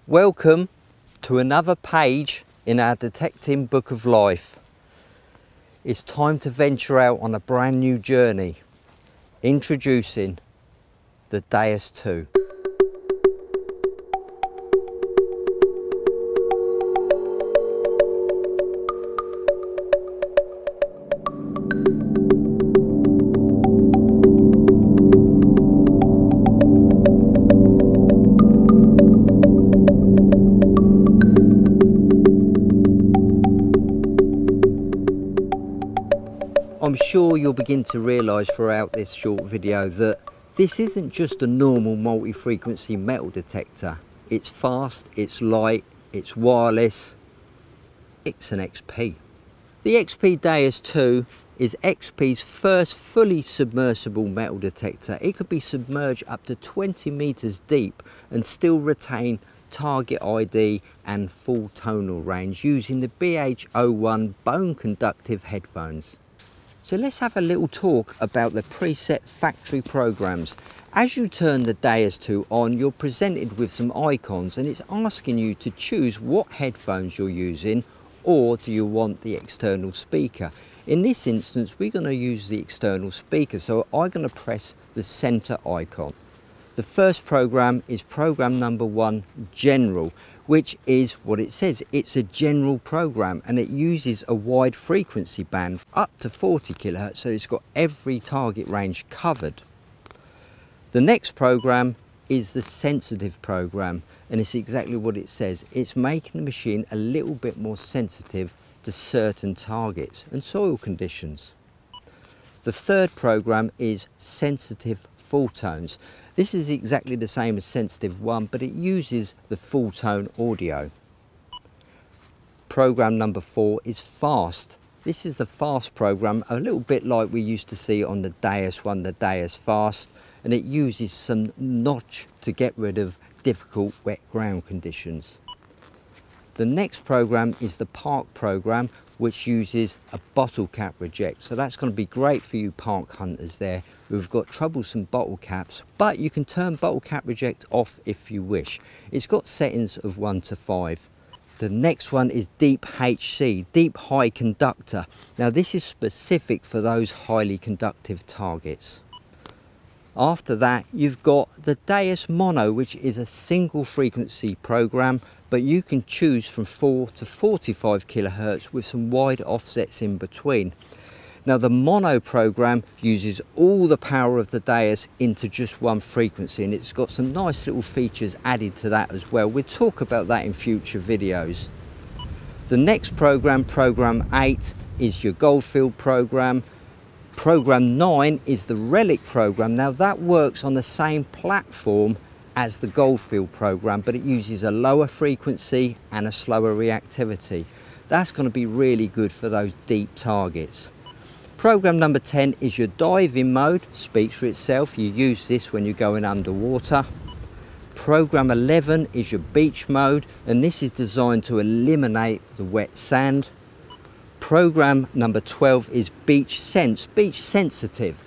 Welcome to another page in our detecting book of life. It's time to venture out on a brand new journey. Introducing the Deus 2. I'm sure you'll begin to realise throughout this short video that this isn't just a normal multi-frequency metal detector. It's fast, it's light, it's wireless, it's an XP. The XP Deus 2 is XP's first fully submersible metal detector. It could be submerged up to 20 metres deep and still retain target ID and full tonal range using the BH01 bone conductive headphones. So let's have a little talk about the preset factory programs. As you turn the Deus 2 on, you're presented with some icons and it's asking you to choose what headphones you're using, or do you want the external speaker. In this instance, we're going to use the external speaker, so I'm going to press the center icon. The first program is program number 1, General, which is what it says. It's a general program and it uses a wide frequency band up to 40 kHz, so it's got every target range covered. The next program is the sensitive program, and it's exactly what it says. It's making the machine a little bit more sensitive to certain targets and soil conditions. The third program is sensitive full tones. This is exactly the same as sensitive 1, but it uses the full tone audio. Program number 4 is fast. This is a fast program, a little bit like we used to see on the Deus 1, the Deus Fast, and it uses some notch to get rid of difficult wet ground conditions. The next program is the park program, which uses a bottle cap reject. So that's going to be great for you park hunters there who've got troublesome bottle caps, but you can turn bottle cap reject off if you wish. It's got settings of 1 to 5. The next one is Deep HC, Deep High Conductor. Now this is specific for those highly conductive targets. After that, you've got the Deus Mono, which is a single frequency program, but you can choose from 4 to 45 kHz with some wide offsets in between. Now the Mono program uses all the power of the Deus into just one frequency, and it's got some nice little features added to that as well. We'll talk about that in future videos. The next program, program 8, is your Goldfield program. Program 9 is the Relic program. Now that works on the same platform as the Goldfield program, but it uses a lower frequency and a slower reactivity. That's going to be really good for those deep targets. Program number 10 is your diving mode. Speaks for itself. You use this when you're going underwater. Program 11 is your beach mode, and this is designed to eliminate the wet sand. Program number 12 is Beach Sense, Beach Sensitive,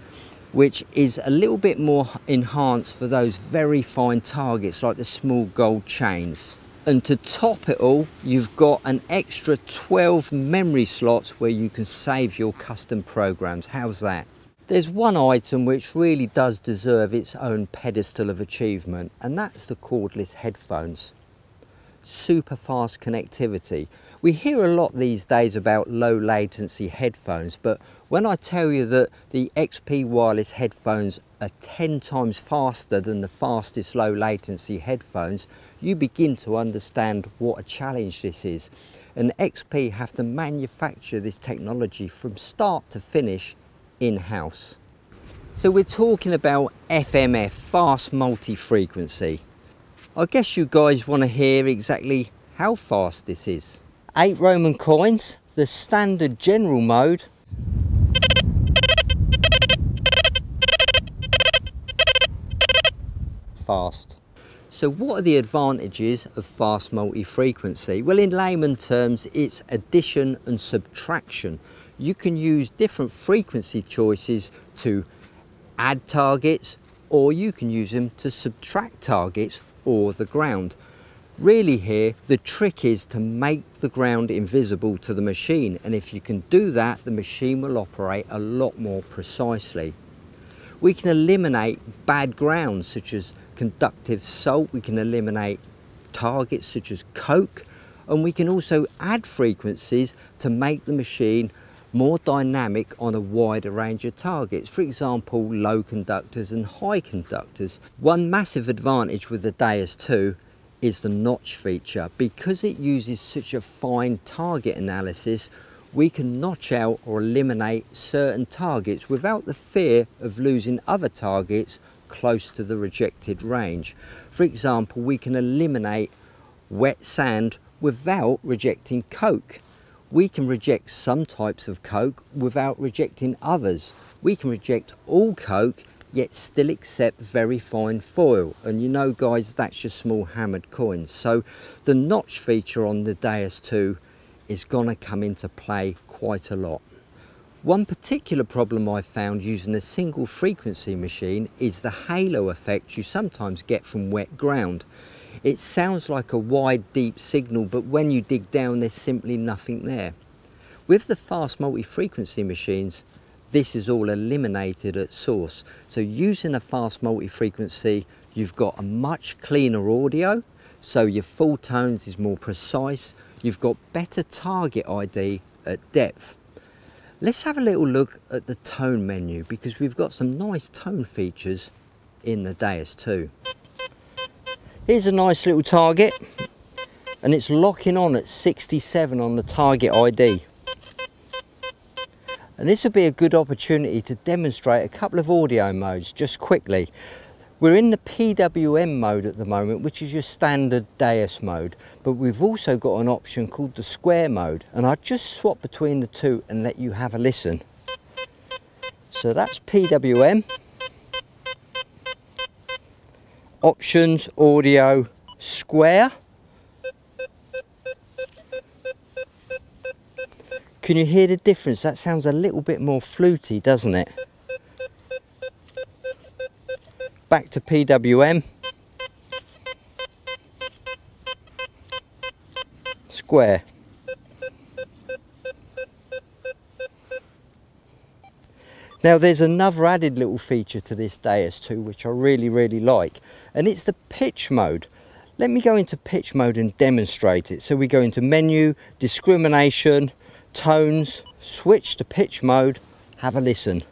which is a little bit more enhanced for those very fine targets like the small gold chains. And to top it all, you've got an extra 12 memory slots where you can save your custom programs. How's that? There's one item which really does deserve its own pedestal of achievement, and that's the cordless headphones. Super fast connectivity. We hear a lot these days about low latency headphones, but when I tell you that the XP wireless headphones are 10 times faster than the fastest low latency headphones, you begin to understand what a challenge this is. And XP have to manufacture this technology from start to finish in-house. So we're talking about FMF, fast multi-frequency. I guess you guys want to hear exactly how fast this is. 8 Roman coins, the standard general mode. Fast. So what are the advantages of fast multi-frequency? Well, in layman terms, it's addition and subtraction. You can use different frequency choices to add targets, or you can use them to subtract targets or the ground. Really here, the trick is to make the ground invisible to the machine, and if you can do that, the machine will operate a lot more precisely. We can eliminate bad ground such as conductive salt, we can eliminate targets such as coke, and we can also add frequencies to make the machine more dynamic on a wider range of targets. For example, low conductors and high conductors. One massive advantage with the Deus 2 is the notch feature. Because it uses such a fine target analysis, we can notch out or eliminate certain targets without the fear of losing other targets close to the rejected range. For example, we can eliminate wet sand without rejecting coke. We can reject some types of coke without rejecting others. We can reject all coke yet still accept very fine foil, and you know guys, that's your small hammered coins. So the notch feature on the Deus 2 is gonna come into play quite a lot. One particular problem I found using a single frequency machine is the halo effect you sometimes get from wet ground. It sounds like a wide deep signal, but when you dig down there's simply nothing there. With the fast multi-frequency machines, this is all eliminated at source. So using a fast multi-frequency, you've got a much cleaner audio, so your full tones is more precise, you've got better target ID at depth. Let's have a little look at the tone menu, because we've got some nice tone features in the Deus 2. Here's a nice little target, and it's locking on at 67 on the target ID. And this would be a good opportunity to demonstrate a couple of audio modes just quickly. We're in the PWM mode at the moment, which is your standard Deus mode, but we've also got an option called the square mode, and I'll just swap between the two and let you have a listen. So that's PWM, options, audio, square. Can you hear the difference? That sounds a little bit more fluty, doesn't it? Back to PWM. Square. Now there's another added little feature to this Deus 2 which I really like, and it's the pitch mode. Let me go into pitch mode and demonstrate it. So we go into menu, discrimination, tones, switch to pitch mode, have a listen.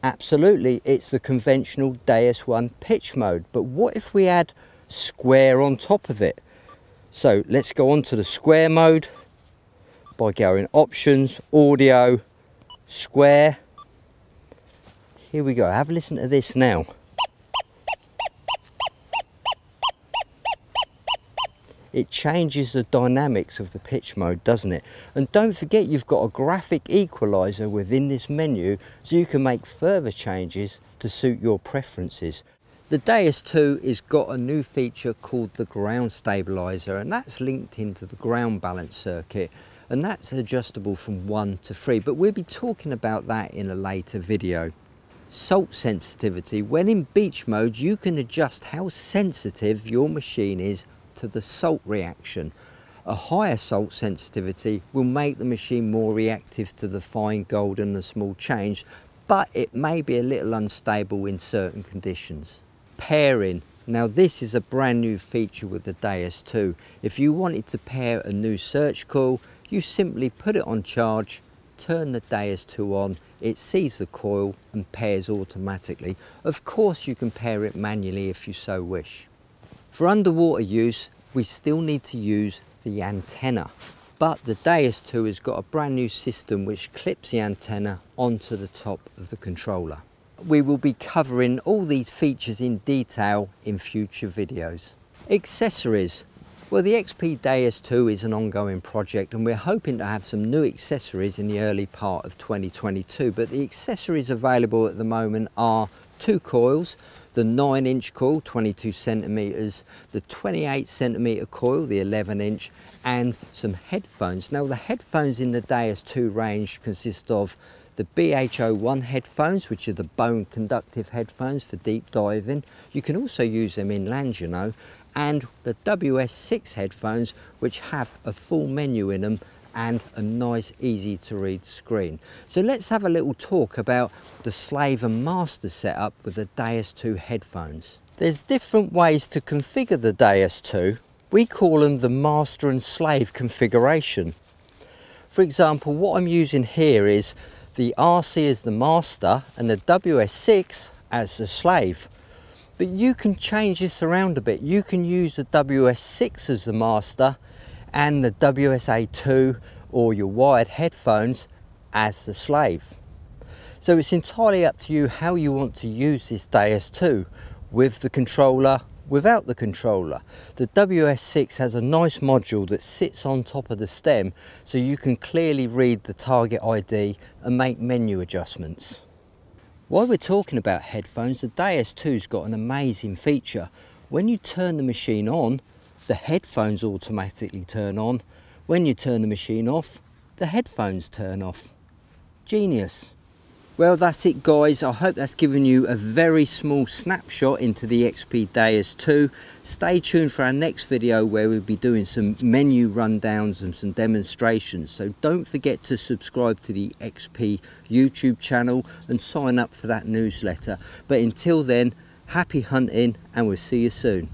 Absolutely, it's the conventional Deus 1 pitch mode, but what if we add square on top of it? So let's go on to the square mode by going options, audio, square. Here we go, have a listen to this now. It changes the dynamics of the pitch mode, doesn't it? And don't forget, you've got a graphic equalizer within this menu, so you can make further changes to suit your preferences. The Deus 2 has got a new feature called the ground stabilizer, and that's linked into the ground balance circuit, and that's adjustable from 1 to 3, but we'll be talking about that in a later video. Salt sensitivity. When in beach mode, you can adjust how sensitive your machine is to the salt reaction. A higher salt sensitivity will make the machine more reactive to the fine gold and the small change, but it may be a little unstable in certain conditions. Pairing. Now this is a brand new feature with the Deus 2. If you wanted to pair a new search coil, you simply put it on charge, turn the Deus 2 on, it sees the coil and pairs automatically. Of course you can pair it manually if you so wish. For underwater use, we still need to use the antenna, but the Deus 2 has got a brand new system which clips the antenna onto the top of the controller. We will be covering all these features in detail in future videos. Accessories. Well, the XP Deus 2 is an ongoing project, and we're hoping to have some new accessories in the early part of 2022, but the accessories available at the moment are 2 coils, the 9-inch coil, 22 centimeters, the 28 centimeter coil, the 11-inch, and some headphones. Now the headphones in the Deus 2 range consist of the BH01 headphones, which are the bone conductive headphones for deep diving. You can also use them inland, you know, and the WS6 headphones, which have a full menu in them and a nice easy to read screen. So let's have a little talk about the slave and master setup with the Deus 2 headphones. There's different ways to configure the Deus 2. We call them the master and slave configuration. For example, what I'm using here is the RC as the master and the WS6 as the slave. But you can change this around a bit. You can use the WS6 as the master and the WSA2 or your wired headphones as the slave. So it's entirely up to you how you want to use this Deus 2, with the controller, without the controller. The WS6 has a nice module that sits on top of the stem, so you can clearly read the target ID and make menu adjustments. While we're talking about headphones, the Deus 2's got an amazing feature. When you turn the machine on, the headphones automatically turn on. When you turn the machine off, the headphones turn off. Genius. Well, that's it guys. I hope that's given you a very small snapshot into the XP Deus 2. Stay tuned for our next video where we'll be doing some menu rundowns and some demonstrations. So don't forget to subscribe to the XP YouTube channel and sign up for that newsletter. But until then, happy hunting and we'll see you soon.